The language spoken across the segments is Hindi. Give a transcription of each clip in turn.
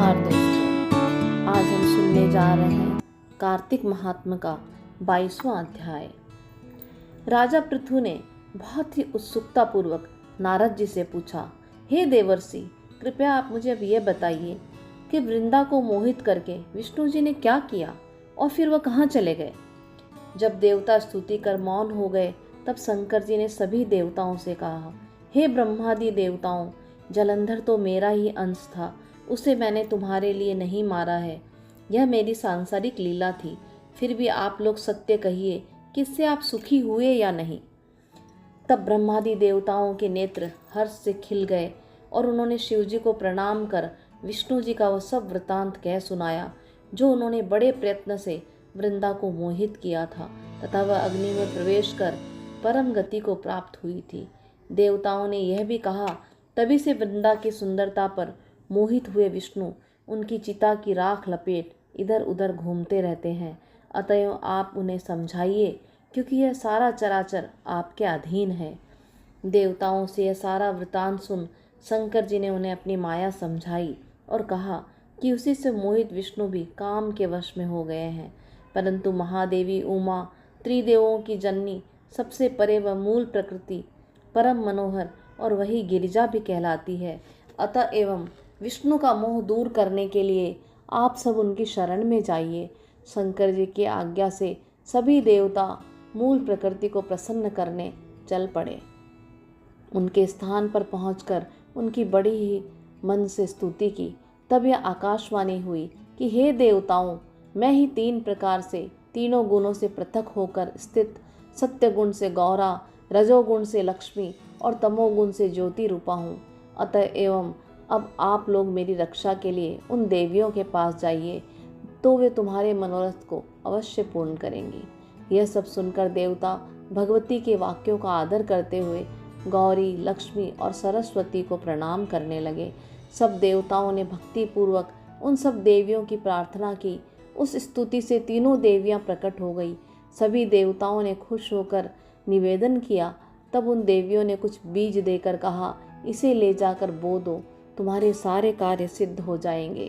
नमस्कार दोस्तों, आज हम सुनने जा रहे हैं कार्तिक महात्म्य का 22वां अध्याय। राजा पृथु ने बहुत ही उत्सुकता पूर्वक नारद जी से पूछा, हे देवर्षि, कृपया आप मुझे अब यह बताइए कि वृंदा को मोहित करके विष्णु जी ने क्या किया और फिर वह कहाँ चले गए। जब देवता स्तुति कर मौन हो गए, तब शंकर जी ने सभी देवताओं से कहा, हे ब्रह्मादि देवताओं, जलंधर तो मेरा ही अंश था, उसे मैंने तुम्हारे लिए नहीं मारा है। यह मेरी सांसारिक लीला थी। फिर भी आप लोग सत्य कहिए कि इससे आप सुखी हुए या नहीं। तब ब्रह्मादि देवताओं के नेत्र हर्ष से खिल गए और उन्होंने शिव जी को प्रणाम कर विष्णु जी का वह सब वृतांत कह सुनाया, जो उन्होंने बड़े प्रयत्न से वृंदा को मोहित किया था तथा वह अग्नि में प्रवेश कर परम गति को प्राप्त हुई थी। देवताओं ने यह भी कहा, तभी से वृंदा की सुंदरता पर मोहित हुए विष्णु उनकी चिता की राख लपेट इधर उधर घूमते रहते हैं। अतएव आप उन्हें समझाइए, क्योंकि यह सारा चराचर आपके अधीन है। देवताओं से यह सारा वृतांत सुन शंकर जी ने उन्हें अपनी माया समझाई और कहा कि उसी से मोहित विष्णु भी काम के वश में हो गए हैं। परंतु महादेवी उमा, त्रिदेवों की जननी, सबसे परे व मूल प्रकृति, परम मनोहर और वही गिरिजा भी कहलाती है। अतः एवं विष्णु का मोह दूर करने के लिए आप सब उनकी शरण में जाइए। शंकर जी की आज्ञा से सभी देवता मूल प्रकृति को प्रसन्न करने चल पड़े। उनके स्थान पर पहुंचकर उनकी बड़ी ही मन से स्तुति की। तब यह आकाशवाणी हुई कि हे देवताओं, मैं ही तीन प्रकार से, तीनों गुणों से पृथक होकर स्थित, सत्य गुण से गौरा, रजोगुण से लक्ष्मी और तमोगुण से ज्योति रूपा हूँ। अतः एवं अब आप लोग मेरी रक्षा के लिए उन देवियों के पास जाइए, तो वे तुम्हारे मनोरथ को अवश्य पूर्ण करेंगी। यह सब सुनकर देवता भगवती के वाक्यों का आदर करते हुए गौरी, लक्ष्मी और सरस्वती को प्रणाम करने लगे। सब देवताओं ने भक्ति पूर्वक उन सब देवियों की प्रार्थना की। उस स्तुति से तीनों देवियां प्रकट हो गई। सभी देवताओं ने खुश होकर निवेदन किया। तब उन देवियों ने कुछ बीज देकर कहा, इसे ले जाकर बो दो, तुम्हारे सारे कार्य सिद्ध हो जाएंगे।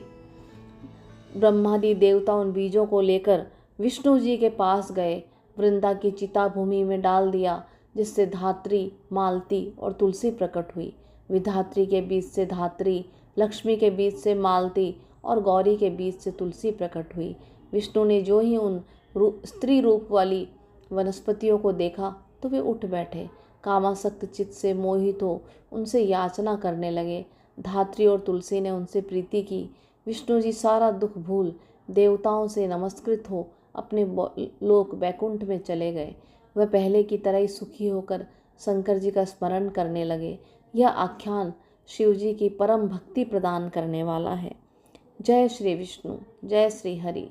ब्रह्मादि देवता उन बीजों को लेकर विष्णु जी के पास गए, वृंदा की चिता भूमि में डाल दिया, जिससे धात्री, मालती और तुलसी प्रकट हुई। विधात्री के बीच से धात्री, लक्ष्मी के बीच से मालती और गौरी के बीच से तुलसी प्रकट हुई। विष्णु ने जो ही उन स्त्री रूप वाली वनस्पतियों को देखा तो वे उठ बैठे, कामासक्त चित्त से मोहित हो उनसे याचना करने लगे। धात्री और तुलसी ने उनसे प्रीति की। विष्णु जी सारा दुख भूल देवताओं से नमस्कृत हो अपने लोक बैकुंठ में चले गए। वह पहले की तरह ही सुखी होकर शंकर जी का स्मरण करने लगे। यह आख्यान शिव जी की परम भक्ति प्रदान करने वाला है। जय श्री विष्णु, जय श्री हरि,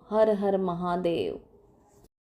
हर हर महादेव।